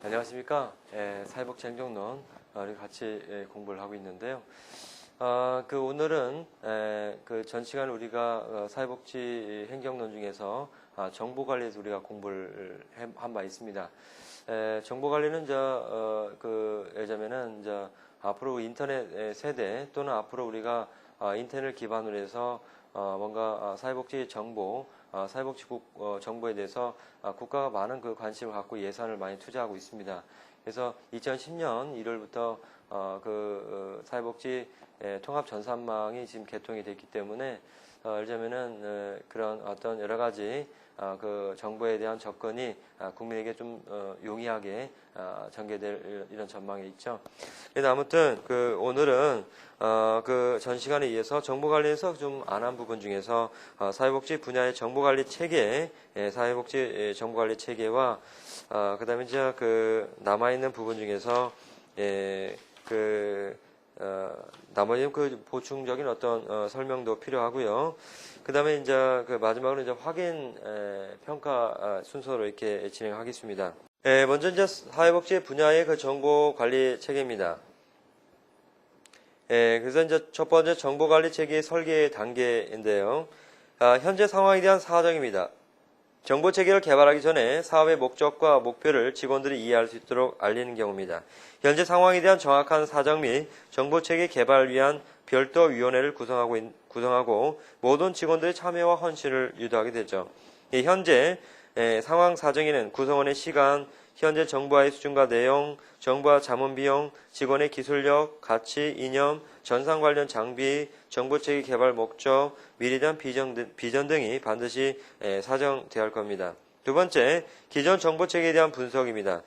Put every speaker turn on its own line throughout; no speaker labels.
안녕하십니까. 사회복지 행정론 우리 같이 공부를 하고 있는데요. 오늘은 그 전 시간 우리가 사회복지 행정론 중에서 정보관리에서 우리가 공부를 한 바 있습니다. 정보관리는 예를 들면은 앞으로 인터넷 세대 또는 앞으로 우리가 인터넷을 기반으로 해서 뭔가 사회복지 정보, 사회복지국 정보에 대해서 국가가 많은 그 관심을 갖고 예산을 많이 투자하고 있습니다. 그래서 2010년 1월부터 사회복지 통합 전산망이 지금 개통이 됐기 때문에 예를 들면은 그런 어떤 여러 가지 그 정보에 대한 접근이 국민에게 좀 용이하게 전개될 이런 전망이 있죠. 그래서 아무튼 오늘은 그 전 시간에 의해서 정보관리에서 좀 안 한 부분 중에서 사회복지 분야의 정보관리 체계, 사회복지 정보관리 체계와 그다음에 이제 남아있는 부분 중에서 나머지 보충적인 어떤 설명도 필요하고요. 그 다음에 이제 마지막으로 이제 확인 평가 순서로 이렇게 진행하겠습니다. 먼저 이제 사회복지 분야의 그 정보 관리 체계입니다. 그래서 이제 첫 번째 정보 관리 체계 설계 단계인데요. 현재 상황에 대한 사정입니다. 정보 체계를 개발하기 전에 사업의 목적과 목표를 직원들이 이해할 수 있도록 알리는 경우입니다. 현재 상황에 대한 정확한 사정 및 정보 체계 개발을 위한 별도 위원회를 구성하고 모든 직원들의 참여와 헌신을 유도하게 되죠. 현재 상황 사정에는 구성원의 시간, 현재 정보화의 수준과 내용, 정보화 자문 비용, 직원의 기술력, 가치, 이념, 전산 관련 장비, 정보체계 개발 목적, 미래에 대한 비전 등이 반드시 사정되어야 할 겁니다. 두 번째, 기존 정보체계에 대한 분석입니다.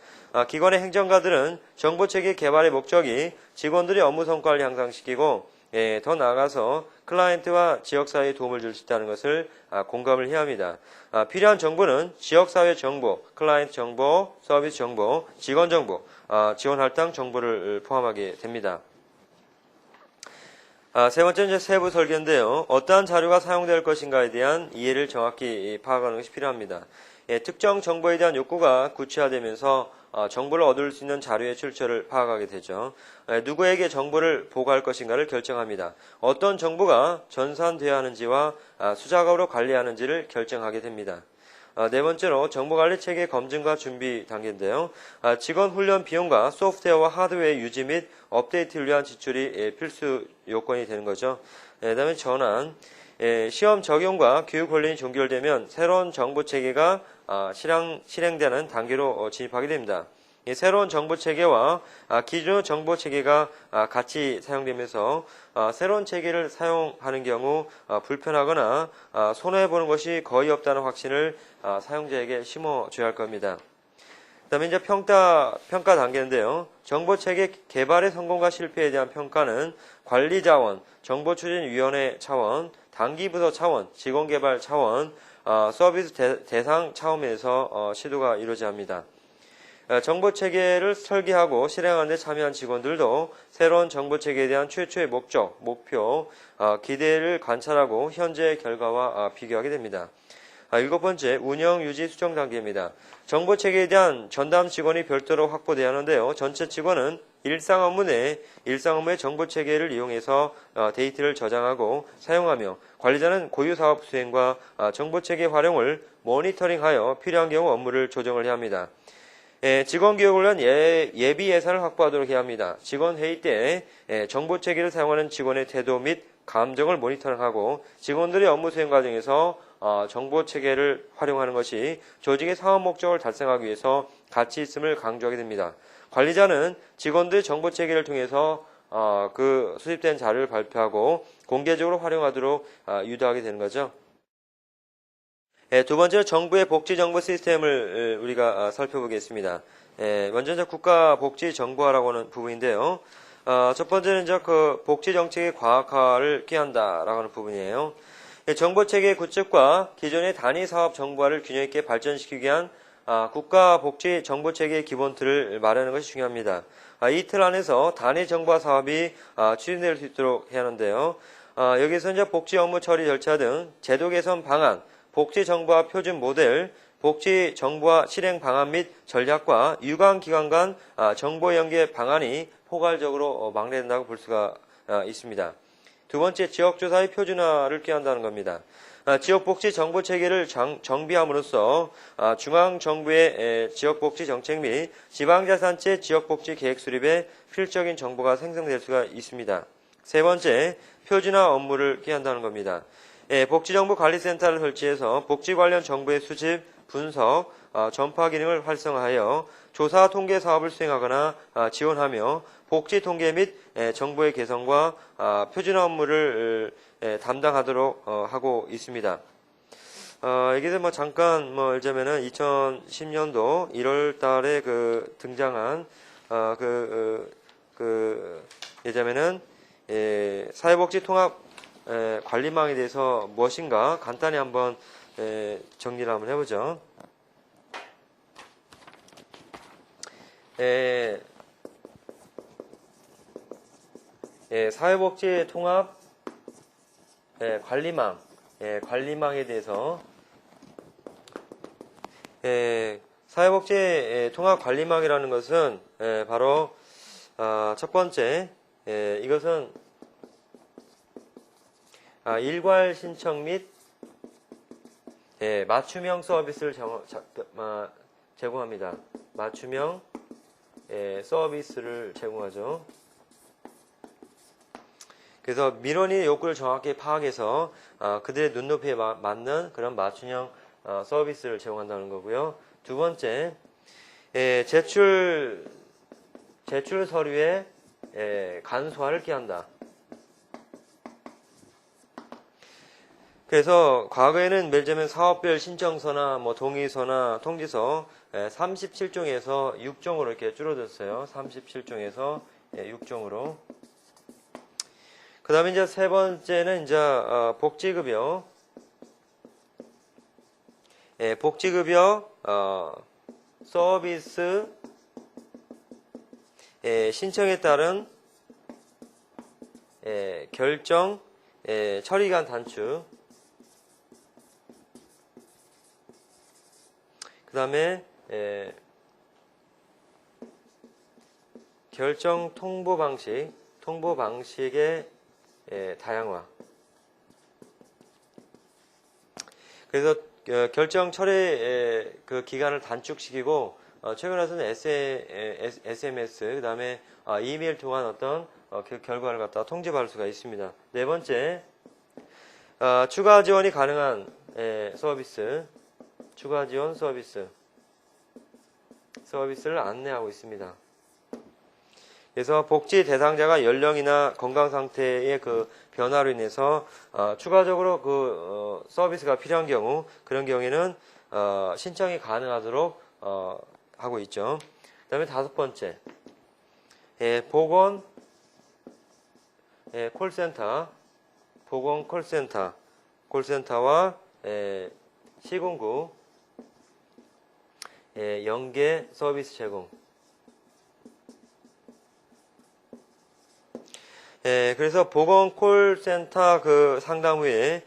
기관의 행정가들은 정보체계 개발의 목적이 직원들의 업무 성과를 향상시키고 더 나아가서 클라이언트와 지역사회에 도움을 줄 수 있다는 것을 공감을 해야 합니다. 필요한 정보는 지역사회 정보, 클라이언트 정보, 서비스 정보, 직원 정보, 지원 할당 정보를 포함하게 됩니다. 세 번째는 이제 세부 설계인데요. 어떠한 자료가 사용될 것인가에 대한 이해를 정확히 파악하는 것이 필요합니다. 특정 정보에 대한 욕구가 구체화되면서 정보를 얻을 수 있는 자료의 출처를 파악하게 되죠. 누구에게 정보를 보고할 것인가를 결정합니다. 어떤 정보가 전산되어야 하는지와 수작업으로 관리하는지를 결정하게 됩니다. 네 번째로 정보관리 체계 검증과 준비 단계인데요. 직원 훈련 비용과 소프트웨어와 하드웨어 유지 및 업데이트를 위한 지출이 필수 요건이 되는 거죠. 그 다음에 전환, 시험 적용과 교육 훈련이 종결되면 새로운 정보 체계가 실행되는 단계로 진입하게 됩니다. 새로운 정보 체계와 기존 정보 체계가 같이 사용되면서 새로운 체계를 사용하는 경우 불편하거나 손해보는 것이 거의 없다는 확신을 사용자에게 심어줘야 할 겁니다. 그 다음에 이제 평가 단계인데요. 정보 체계 개발의 성공과 실패에 대한 평가는 관리 자원, 정보추진위원회 차원, 단기부서 차원, 직원개발 차원, 서비스 대상 차원에서 시도가 이루어져야 합니다. 정보체계를 설계하고 실행하는 데 참여한 직원들도 새로운 정보체계에 대한 최초의 목적, 목표, 기대를 관찰하고 현재의 결과와 비교하게 됩니다. 일곱 번째, 운영, 유지, 수정 단계입니다. 정보체계에 대한 전담 직원이 별도로 확보되어야 하는데요. 전체 직원은 일상 업무 내에 일상 업무의 정보체계를 이용해서 데이터를 저장하고 사용하며 관리자는 고유사업 수행과 정보체계 활용을 모니터링하여 필요한 경우 업무를 조정을 해야 합니다. 직원 교육을 위한 예비 예산을 확보하도록 해야 합니다. 직원 회의 때 정보체계를 사용하는 직원의 태도 및 감정을 모니터링하고 직원들의 업무 수행 과정에서 정보체계를 활용하는 것이 조직의 사업 목적을 달성하기 위해서 가치 있음을 강조하게 됩니다. 관리자는 직원들의 정보체계를 통해서 수집된 자료를 발표하고 공개적으로 활용하도록 유도하게 되는 거죠. 두 번째는 정부의 복지정보 시스템을 우리가 살펴보겠습니다. 먼저 이제 국가복지정보화라고 하는 부분인데요. 첫 번째는 이제 복지정책의 과학화를 꾀한다라고 하는 부분이에요. 정보체계 구축과 기존의 단위사업 정보화를 균형 있게 발전시키기 위한 국가복지정보체계의 기본틀을 마련하는 것이 중요합니다. 이 틀 안에서 단위 정보화 사업이 추진될 수 있도록 해야 하는데요. 여기서 이제 복지 업무 처리 절차 등 제도 개선 방안, 복지 정보화 표준 모델, 복지 정보화 실행 방안 및 전략과 유관기관 간 정보 연계 방안이 포괄적으로 망라된다고 볼 수가 있습니다. 두 번째, 지역조사의 표준화를 꾀한다는 겁니다. 지역복지 정보체계를 정비함으로써 중앙정부의 지역복지 정책 및 지방자산체 지역복지 계획 수립에 필적인 정보가 생성될 수가 있습니다. 세 번째, 표준화 업무를 꾀한다는 겁니다. 복지정보관리센터를 설치해서 복지 관련 정보의 수집, 분석, 전파 기능을 활성화하여 조사 통계 사업을 수행하거나 지원하며 복지 통계 및 정보의 개선과 표준화 업무를 담당하도록 하고 있습니다. 여기서 잠깐 읽자면은 2010년도 1월 달에 등장한 예자면은 사회복지 통합 관리망에 대해서 무엇인가 간단히 한번 정리를 한번 해보죠. 사회복지 통합 관리망, 관리망에 대해서 사회복지 통합 관리망이라는 것은 바로 첫 번째, 이것은 일괄 신청 및 맞춤형 서비스를 제공합니다. 맞춤형 서비스를 제공하죠. 그래서 민원인의 욕구를 정확히 파악해서 그들의 눈높이에 맞는 그런 맞춤형 서비스를 제공한다는 거고요. 두 번째, 제출 서류의 간소화를 꾀한다. 그래서 과거에는 예를 들면 사업별 신청서나 동의서나 통지서 37종에서 6종으로 이렇게 줄어들었어요. 37종에서 6종으로. 그 다음에 이제 세 번째는 이제 복지급여. 복지급여 서비스 신청에 따른 결정 처리기간 단축. 그 다음에 결정 통보 방식의 다양화. 그래서 결정 처리 기간을 단축시키고 최근 와서는 SMS 그 다음에 이메일 통한 어떤 결과를 갖다가 통지받을 수가 있습니다. 네 번째, 추가 지원이 가능한 서비스, 추가 지원 서비스를 안내하고 있습니다. 그래서 복지 대상자가 연령이나 건강 상태의 변화로 인해서 추가적으로 서비스가 필요한 경우, 그런 경우에는 신청이 가능하도록 하고 있죠. 그 다음에 다섯 번째, 보건 콜센터와 시군구 연계 서비스 제공. 그래서 보건 콜센터 상담 후에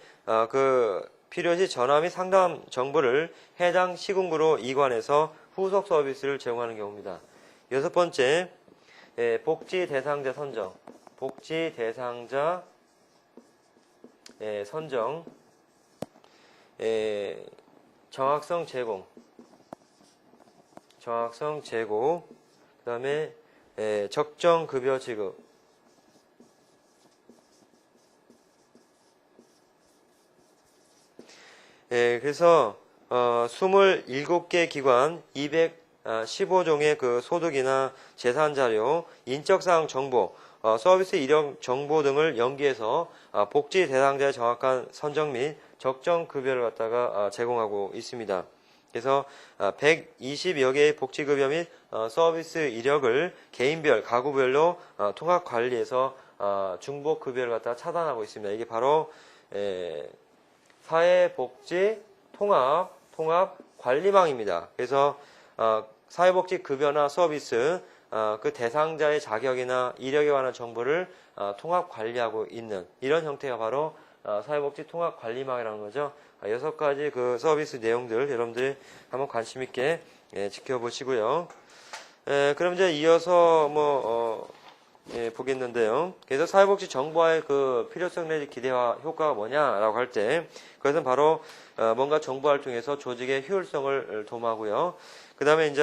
필요시 전화 및 상담 정보를 해당 시군구로 이관해서 후속 서비스를 제공하는 경우입니다. 여섯 번째, 복지 대상자 선정. 복지 대상자 선정, 정확성 제공, 그 다음에 적정 급여 지급, 그래서 27개 기관 215종의 소득이나 재산 자료, 인적사항 정보, 서비스 이력 정보 등을 연계해서 복지 대상자의 정확한 선정 및 적정 급여를 갖다가 제공하고 있습니다. 그래서 120여 개의 복지급여 및 서비스 이력을 개인별, 가구별로 통합 관리해서 중복 급여를 갖다가 차단하고 있습니다. 이게 바로 사회복지 통합 관리망입니다. 그래서 사회복지 급여나 서비스 그 대상자의 자격이나 이력에 관한 정보를 통합 관리하고 있는 이런 형태가 바로 사회복지 통합관리망이라는 거죠. 6가지 그 서비스 내용들 여러분들이 한번 관심 있게 지켜보시고요. 그럼 이제 이어서 보겠는데요. 그래서 사회복지 정보화의 그 필요성 내지 기대와 효과가 뭐냐라고 할 때, 그것은 바로 뭔가 정보화를 통해서 조직의 효율성을 도모하고요. 그 다음에 이제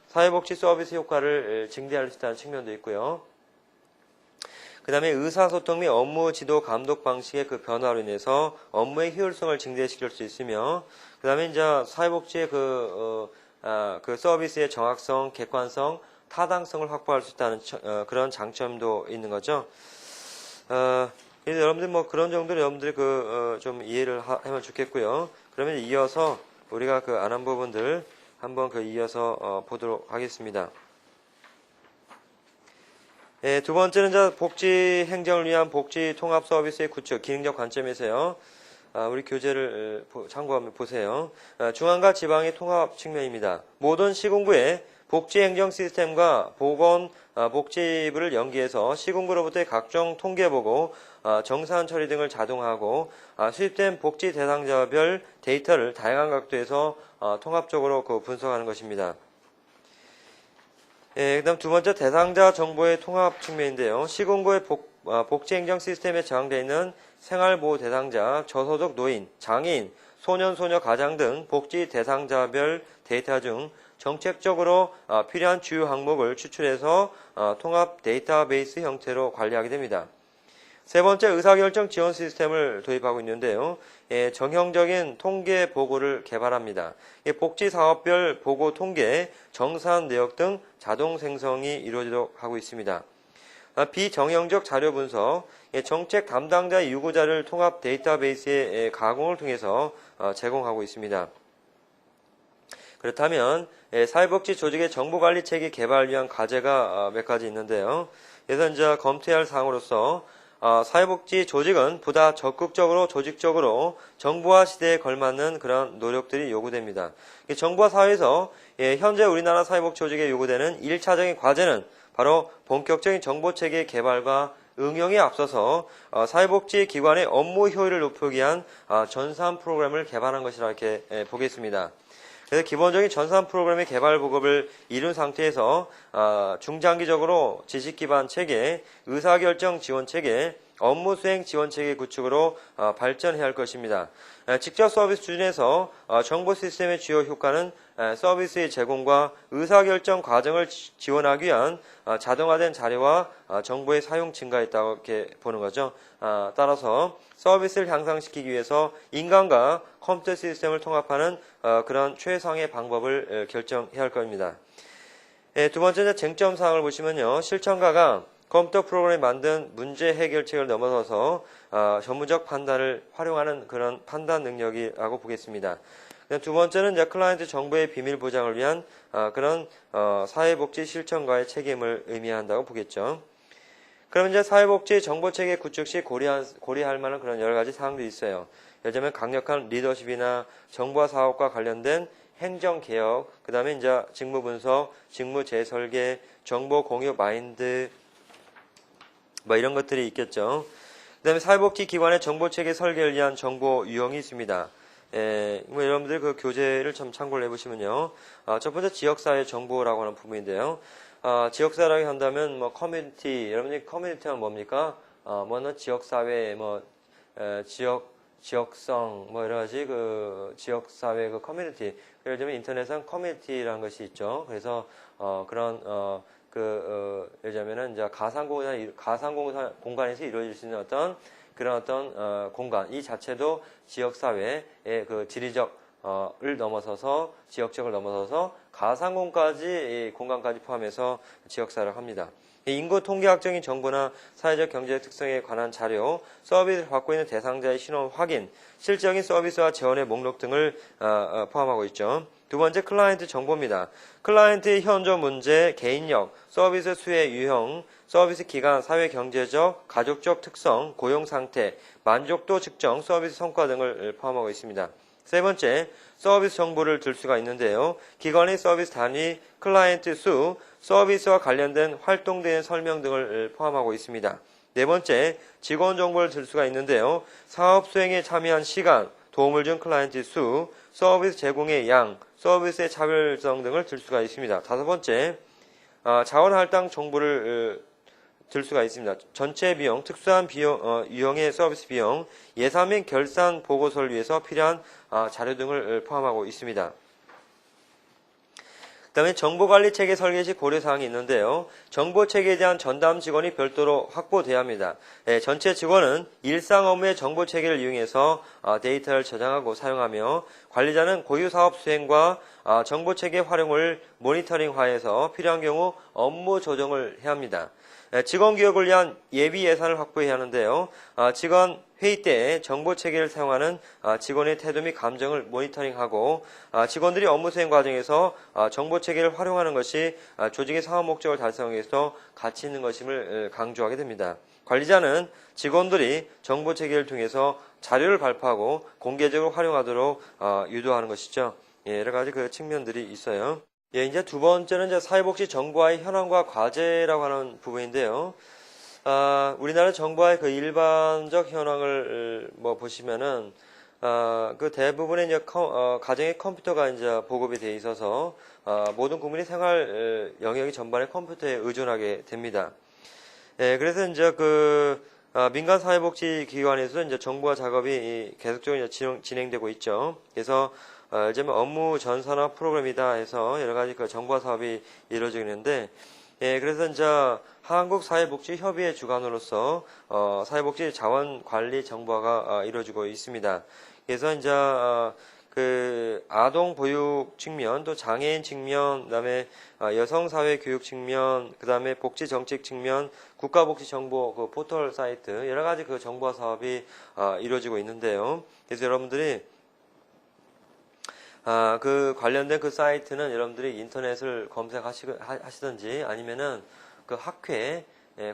사회복지 서비스 효과를 증대할 수 있다는 측면도 있고요. 그 다음에 의사소통 및 업무 지도 감독 방식의 그 변화로 인해서 업무의 효율성을 증대시킬 수 있으며, 그 다음에 이제 사회복지의 그 서비스의 정확성, 객관성, 타당성을 확보할 수 있다는 그런 장점도 있는 거죠. 그래서 여러분들 그런 정도로 여러분들이 좀 이해를 하면 좋겠고요. 그러면 이어서 우리가 그 안 한 부분들 한번 이어서 보도록 하겠습니다. 두 번째는 이제 복지 행정을 위한 복지 통합 서비스의 구축, 기능적 관점에서요. 우리 교재를 참고하면 보세요. 중앙과 지방의 통합 측면입니다. 모든 시군구의 복지 행정 시스템과 보건 복지부를 연계해서 시군구로부터의 각종 통계보고, 정산 처리 등을 자동화하고 수집된 복지 대상자별 데이터를 다양한 각도에서 통합적으로 분석하는 것입니다. 그 다음 두 번째 대상자 정보의 통합 측면인데요. 시군구의 복지행정 시스템에 저장되어 있는 생활보호 대상자, 저소득 노인, 장애인, 소년, 소녀, 가장 등 복지 대상자별 데이터 중 정책적으로 필요한 주요 항목을 추출해서 통합 데이터베이스 형태로 관리하게 됩니다. 세 번째, 의사결정 지원 시스템을 도입하고 있는데요. 정형적인 통계 보고를 개발합니다. 복지사업별 보고 통계, 정산 내역 등 자동 생성이 이루어지도록 하고 있습니다. 비정형적 자료 분석, 정책 담당자 요구자를 통합 데이터베이스의 가공을 통해서 제공하고 있습니다. 그렇다면 사회복지 조직의 정보관리 체계 개발을 위한 과제가 몇 가지 있는데요. 그래서 이제 검토해야 할 사항으로서 사회복지 조직은 보다 적극적으로 조직적으로 정보화 시대에 걸맞는 그런 노력들이 요구됩니다. 정보화 사회에서 현재 우리나라 사회복지 조직에 요구되는 1차적인 과제는 바로 본격적인 정보체계 개발과 응용에 앞서서 사회복지 기관의 업무 효율을 높이기 위한 전산 프로그램을 개발한 것이라 이렇게 보겠습니다. 그래서 기본적인 전산 프로그램의 개발 보급을 이룬 상태에서 중장기적으로 지식 기반 체계, 의사결정 지원 체계, 업무 수행 지원 체계 구축으로 발전해야 할 것입니다. 직접 서비스 추진에서 정보 시스템의 주요 효과는 서비스의 제공과 의사결정 과정을 지원하기 위한 자동화된 자료와 정보의 사용 증가에 있다고 이렇게 보는 거죠. 따라서 서비스를 향상시키기 위해서 인간과 컴퓨터 시스템을 통합하는 그런 최상의 방법을 결정해야 할 겁니다. 두 번째 쟁점 사항을 보시면요. 실천가가 컴퓨터 프로그램이 만든 문제 해결책을 넘어서서 전문적 판단을 활용하는 그런 판단 능력이라고 보겠습니다. 두 번째는 이제 클라이언트 정보의 비밀 보장을 위한 그런 사회복지 실천가의 책임을 의미한다고 보겠죠. 그럼 이제 사회복지 정보체계 구축 시 고려할 만한 그런 여러 가지 사항들이 있어요. 예를 들면 강력한 리더십이나 정보화 사업과 관련된 행정개혁, 그 다음에 이제 직무 분석, 직무 재설계, 정보 공유 마인드, 이런 것들이 있겠죠. 그 다음에 사회복지 기관의 정보체계 설계를 위한 정보 유형이 있습니다. 여러분들 그 교재를 좀 참고를 해보시면요. 첫 번째 지역사회 정보라고 하는 부분인데요. 지역사회라고 한다면 커뮤니티, 여러분들이 커뮤니티는 뭡니까? 지역사회, 지역성, 여러 가지 지역사회 커뮤니티. 예를 들면 인터넷은 커뮤니티라는 것이 있죠. 그래서 그런 예를 들면은 이제 가상 공간에서 이루어질 수 있는 그런 공간, 이 자체도 지역사회의 지리적을 넘어서서, 지역적을 넘어서서 공간까지 포함해서 지역사회를 합니다. 인구 통계학적인 정보나 사회적 경제적 특성에 관한 자료, 서비스를 받고 있는 대상자의 신원 확인, 실질적인 서비스와 재원의 목록 등을 포함하고 있죠. 두 번째, 클라이언트 정보입니다. 클라이언트의 현저 문제, 개인력, 서비스 수혜 유형, 서비스 기간, 사회 경제적, 가족적 특성, 고용 상태, 만족도 측정, 서비스 성과 등을 포함하고 있습니다. 세 번째, 서비스 정보를 들 수가 있는데요. 기관의 서비스 단위, 클라이언트 수, 서비스와 관련된 활동대행 설명 등을 포함하고 있습니다. 네 번째, 직원 정보를 들 수가 있는데요. 사업 수행에 참여한 시간, 도움을 준 클라이언트 수, 서비스 제공의 양, 서비스의 차별성 등을 들 수가 있습니다. 다섯 번째, 자원 할당 정보를 들 수가 있습니다. 전체 비용, 특수한 비용, 유형의 서비스 비용, 예산 및 결산 보고서를 위해서 필요한 자료 등을 포함하고 있습니다. 그 다음에 정보관리체계 설계 시 고려사항이 있는데요. 정보체계에 대한 전담 직원이 별도로 확보돼야 합니다. 전체 직원은 일상 업무의 정보체계를 이용해서 데이터를 저장하고 사용하며 관리자는 고유 사업 수행과 정보체계 활용을 모니터링화해서 필요한 경우 업무 조정을 해야 합니다. 직원 교육을 위한 예비 예산을 확보해야 하는데요. 직원 회의 때 정보체계를 사용하는 직원의 태도 및 감정을 모니터링하고 직원들이 업무 수행 과정에서 정보체계를 활용하는 것이 조직의 사업 목적을 달성하기 위해서 가치 있는 것임을 강조하게 됩니다. 관리자는 직원들이 정보체계를 통해서 자료를 발표하고 공개적으로 활용하도록 유도하는 것이죠. 여러 가지 그 측면들이 있어요. 이제 두 번째는 이제 사회복지 정보화의 현황과 과제라고 하는 부분인데요. 우리나라 정보화의 그 일반적 현황을 보시면은, 그 대부분의 이제 가정에 컴퓨터가 이제 보급이 돼 있어서, 모든 국민이 생활 영역이 전반에 컴퓨터에 의존하게 됩니다. 그래서 이제 민간 사회복지기관에서 이제 정보화 작업이 계속적으로 이제 진행되고 있죠. 그래서 이제 업무 전산화 프로그램이다 해서 여러 가지 그 정보화 사업이 이루어지고 있는데, 그래서 이제 한국사회복지협의회 주관으로서 사회복지 자원관리 정보화가 이루어지고 있습니다. 그래서 이제 그 아동 보육 측면, 또 장애인 측면, 그다음에 여성 사회 교육 측면, 그다음에 복지 정책 측면, 국가복지 정보 그 포털 사이트 여러 가지 그 정보화 사업이 이루어지고 있는데요. 그래서 여러분들이 그 관련된 그 사이트는 여러분들이 인터넷을 검색하시든지 아니면은 그 학회,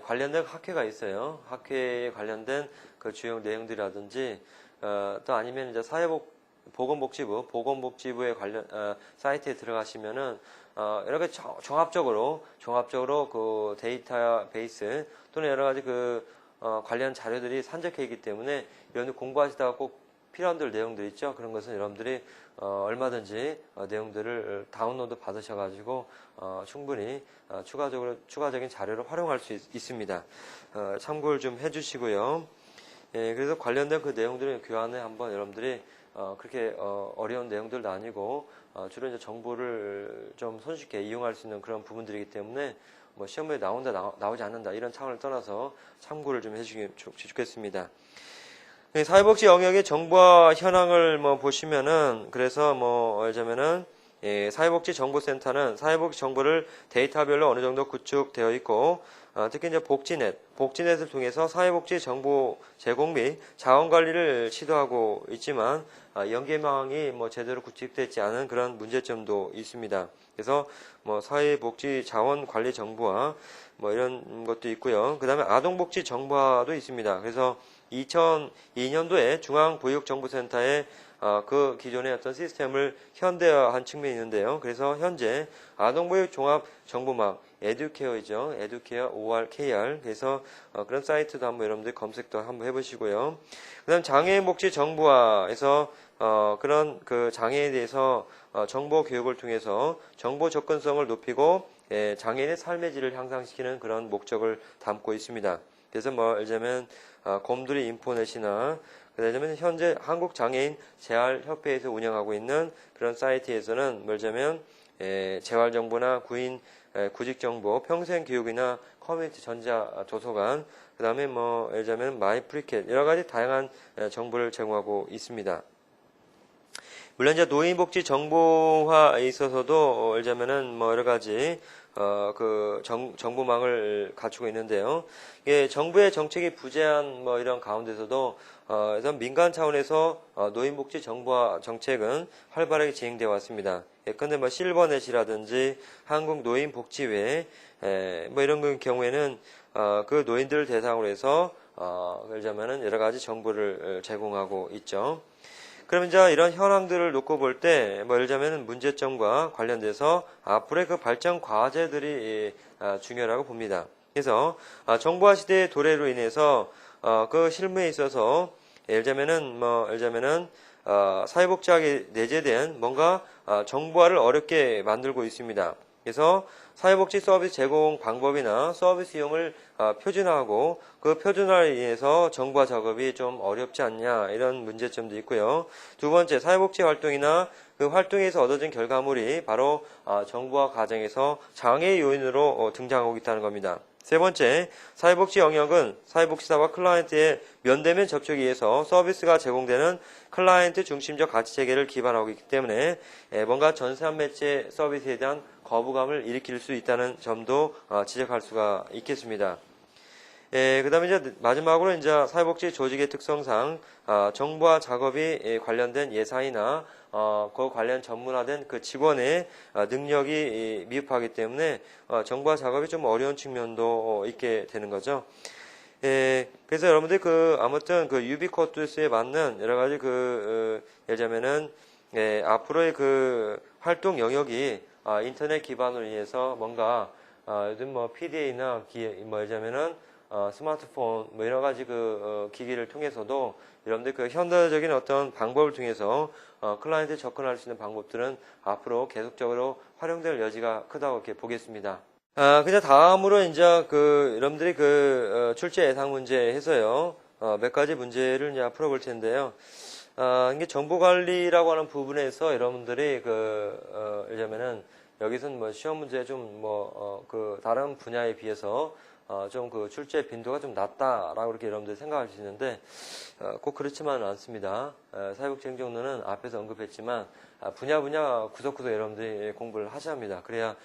관련된 학회가 있어요. 학회에 관련된 그 주요 내용들이라든지, 또 아니면 이제 보건복지부의 관련, 사이트에 들어가시면은, 여러 가지 종합적으로 그 데이터베이스 또는 여러 가지 관련 자료들이 산적해 있기 때문에 여러분들 공부하시다가 꼭 필요한 내용들 있죠. 그런 것은 여러분들이 얼마든지 내용들을 다운로드 받으셔가지고 충분히 추가적인 자료를 활용할 수 있습니다. 참고를 좀 해주시고요. 그래서 관련된 그 내용들을 교환에 한번 여러분들이 그렇게 어려운 내용들도 아니고 주로 이제 정보를 좀 손쉽게 이용할 수 있는 그런 부분들이기 때문에 시험에 나오지 않는다 이런 차원을 떠나서 참고를 좀 해주시면 좋겠습니다. 사회복지 영역의 정보화 현황을 보시면은, 그래서 예를 들면은, 사회복지 정보센터는 사회복지 정보를 데이터별로 어느 정도 구축되어 있고, 특히 이제 복지넷을 통해서 사회복지 정보 제공 및 자원 관리를 시도하고 있지만, 연계망이 제대로 구축되지 않은 그런 문제점도 있습니다. 그래서 사회복지 자원 관리 정보화 이런 것도 있고요. 그 다음에 아동복지 정보화도 있습니다. 그래서 2002년도에 중앙보육정보센터에 그 기존의 어떤 시스템을 현대화한 측면이 있는데요. 그래서 현재 아동보육 종합정보망 에듀케어이죠. 에듀케어 ORKR. 그래서 그런 사이트도 한번 여러분들 검색도 한번 해보시고요. 그다음 장애인 복지 정보화에서 그런 그 장애에 대해서 정보 교육을 통해서 정보 접근성을 높이고 장애인의 삶의 질을 향상시키는 그런 목적을 담고 있습니다. 그래서 예를 들면 곰돌이 인포넷이나 그다음에 현재 한국장애인 재활협회에서 운영하고 있는 그런 사이트에서는 예를 들면 재활정보나 구직정보, 평생교육이나 커뮤니티 전자도서관, 그 다음에 예를 들면 마이프리켓 여러 가지 다양한 정보를 제공하고 있습니다. 물론 이제 노인복지 정보화에 있어서도 예를 들면은 여러 가지 정보망을 갖추고 있는데요. 정부의 정책이 부재한 이런 가운데서도 그래서 민간 차원에서 노인복지 정보화 정책은 활발하게 진행되어 왔습니다. 예컨대 실버넷이라든지 한국노인복지회 이런 경우에는 그 노인들을 대상으로 해서 예를 들면은 여러 가지 정보를 제공하고 있죠. 그럼 이제 이런 현황들을 놓고 볼 때, 예를 들자면 문제점과 관련돼서 앞으로의 그 발전 과제들이 중요하다고 봅니다. 그래서 정보화 시대의 도래로 인해서 그 실무에 있어서 예를 들자면은 사회복지학에 내재된 뭔가 정보화를 어렵게 만들고 있습니다. 그래서 사회복지 서비스 제공 방법이나 서비스 이용을 표준화하고 그 표준화로 인해서 정보화 작업이 좀 어렵지 않냐 이런 문제점도 있고요. 두 번째, 사회복지 활동이나 그 활동에서 얻어진 결과물이 바로 정보화 과정에서 장애 요인으로 등장하고 있다는 겁니다. 세 번째, 사회복지 영역은 사회복지사와 클라이언트의 면대면 접촉에 의해서 서비스가 제공되는 클라이언트 중심적 가치 체계를 기반하고 있기 때문에 뭔가 전산 매체 서비스에 대한 거부감을 일으킬 수 있다는 점도 지적할 수가 있겠습니다. 그 다음에 이제 마지막으로 이제 사회복지 조직의 특성상 정보화 작업이 관련된 예산이나 그 관련 전문화된 그 직원의 능력이 미흡하기 때문에 정보화 작업이 좀 어려운 측면도 있게 되는 거죠. 그래서 여러분들 아무튼 유비쿼투스에 맞는 여러 가지 예를 들자면은 앞으로의 활동 영역이 인터넷 기반으로 인해서 뭔가 요즘 PDA나 예를 들자면은 스마트폰 여러 가지 기기를 통해서도 여러분들 현대적인 어떤 방법을 통해서 클라이언트에 접근할 수 있는 방법들은 앞으로 계속적으로 활용될 여지가 크다고 이렇게 보겠습니다. 그냥 다음으로 이제 여러분들이 출제 예상 문제 해서요. 몇 가지 문제를 이제 풀어볼 텐데요. 이게 정보관리라고 하는 부분에서 여러분들이 예를 들면은 여기서는 시험 문제 좀 다른 분야에 비해서 좀 출제 빈도가 좀 낮다라고 이렇게 여러분들이 생각할 수 있는데 꼭 그렇지만은 않습니다. 사회복지 행정론은 앞에서 언급했지만 분야 구석구석 여러분들이 공부를 하셔야 합니다. 그래야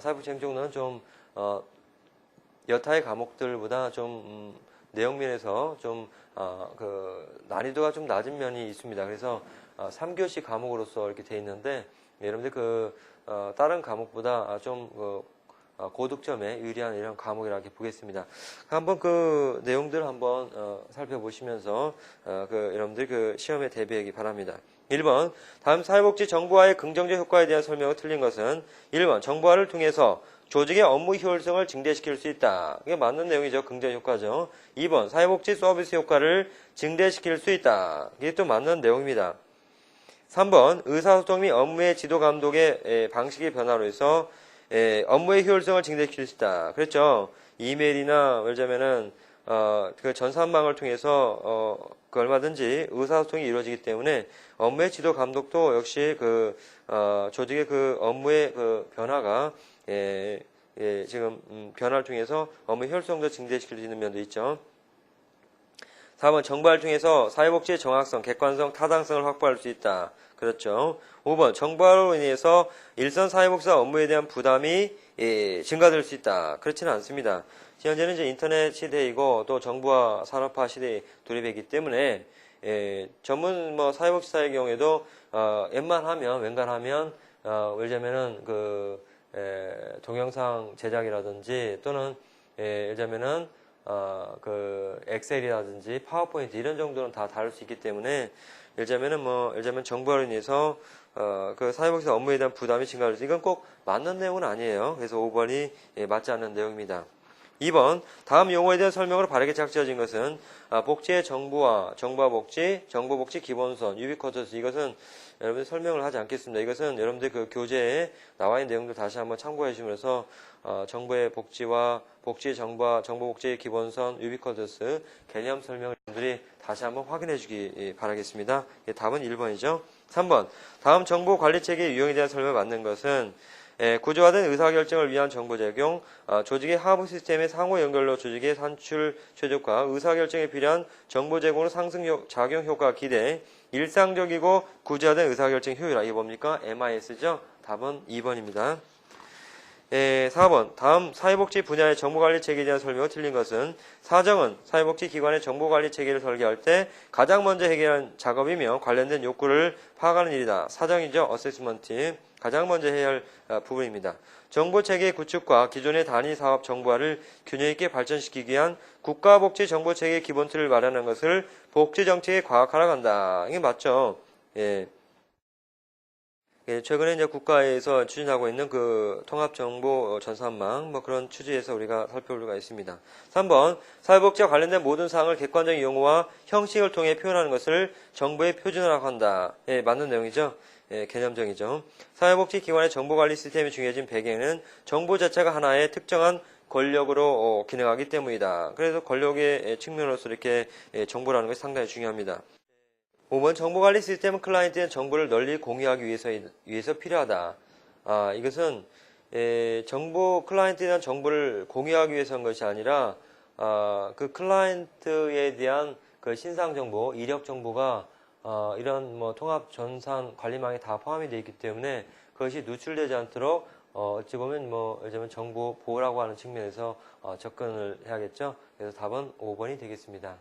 사회복지 행정론은 좀 여타의 과목들보다 좀 내용면에서 좀 난이도가 좀 낮은 면이 있습니다. 그래서 3교시 과목으로서 이렇게 돼 있는데 여러분들 다른 과목보다 좀 고득점에 유리한 이런 과목이라고 이렇게 보겠습니다. 한번 내용들 한번 살펴보시면서 여러분들 시험에 대비하기 바랍니다. 1번, 다음 사회복지 정보화의 긍정적 효과에 대한 설명이 틀린 것은 1번, 정보화를 통해서 조직의 업무 효율성을 증대시킬 수 있다. 이게 맞는 내용이죠. 긍정 효과죠. 2번, 사회복지 서비스 효과를 증대시킬 수 있다. 이게 또 맞는 내용입니다. 3번, 의사소통 및 업무의 지도 감독의 방식의 변화로 해서 업무의 효율성을 증대시킬 수 있다. 그랬죠. 이메일이나 예를 들자면은 전산망을 통해서 얼마든지 의사소통이 이루어지기 때문에 업무의 지도 감독도 역시 조직의 업무의 변화가 지금 변화를 통해서 업무 효율성도 증대시킬 수 있는 면도 있죠. 4번, 정보화를 통해서 사회복지의 정확성, 객관성, 타당성을 확보할 수 있다. 그렇죠. 5번, 정보화로 인해서 일선 사회복지사 업무에 대한 부담이 증가될 수 있다. 그렇지는 않습니다. 현재는 이제 인터넷 시대이고 또 정보화 산업화 시대에 돌입했기 때문에 전문 사회복지사의 경우에도 웬간하면 예를 들자면은 동영상 제작이라든지 또는 예를 들자면은 엑셀이라든지 파워포인트 이런 정도는 다 다룰 수 있기 때문에 예를 들자면 정보화로 인해서 사회복지사 업무에 대한 부담이 증가할 수 이건 꼭 맞는 내용은 아니에요. 그래서 5번이 맞지 않는 내용입니다. 2번, 다음 용어에 대한 설명으로 바르게 작지어진 것은 복지의 정보화, 정보화복지, 정보복지 기본선, 유비쿼터스 이것은 여러분들 설명을 하지 않겠습니다. 이것은 여러분들 교재에 나와 있는 내용들 다시 한번 참고해 주시면서 정보의 복지와 복지의 정보화, 정보복지의 기본선, 유비쿼터스 개념 설명을 여러분들이 다시 한번 확인해 주기 바라겠습니다. 답은 1번이죠. 3번, 다음 정보관리체계 유형에 대한 설명을 맞는 것은 구조화된 의사결정을 위한 정보 제공, 조직의 하부 시스템의 상호 연결로 조직의 산출 최적화, 의사결정에 필요한 정보 제공으로 작용 효과 기대, 일상적이고 구조화된 의사결정 효율. 이게 뭡니까? MIS죠? 답은 2번입니다. 4번, 다음 사회복지 분야의 정보관리 체계에 대한 설명이 틀린 것은 사정은 사회복지 기관의 정보관리 체계를 설계할 때 가장 먼저 해결한 작업이며 관련된 욕구를 파악하는 일이다. 사정이죠. 어세스먼트. 가장 먼저 해야 할 부분입니다. 정보체계 구축과 기존의 단위 사업 정보화를 균형 있게 발전시키기 위한 국가복지 정보체계 기본 틀을 마련한 것을 복지정책의 과학화라고 한다. 이게 맞죠? 예. 예, 최근에 이제 국가에서 추진하고 있는 그 통합정보 전산망 뭐 그런 취지에서 우리가 살펴볼 필요가 있습니다. 3번 사회복지와 관련된 모든 사항을 객관적인 용어와 형식을 통해 표현하는 것을 정부의 표준화라고 한다. 예, 맞는 내용이죠. 예, 개념적이죠. 사회복지기관의 정보관리 시스템이 중요해진 배경은 정부 자체가 하나의 특정한 권력으로 기능하기 때문이다. 그래서 권력의 측면으로서 이렇게 정보라는 것이 상당히 중요합니다. 5번 정보관리 시스템은 클라이언트의 정보를 널리 공유하기 위해서 필요하다. 이것은 정보 클라이언트에 대한 정보를 공유하기 위해서 한 것이 아니라 그 클라이언트에 대한 그 신상 정보, 이력 정보가 이런 뭐 통합 전산 관리망에 다 포함이 되어 있기 때문에 그것이 누출되지 않도록 어찌 보면 뭐 예를 들면 정보 보호라고 하는 측면에서 접근을 해야겠죠. 그래서 답은 5번이 되겠습니다.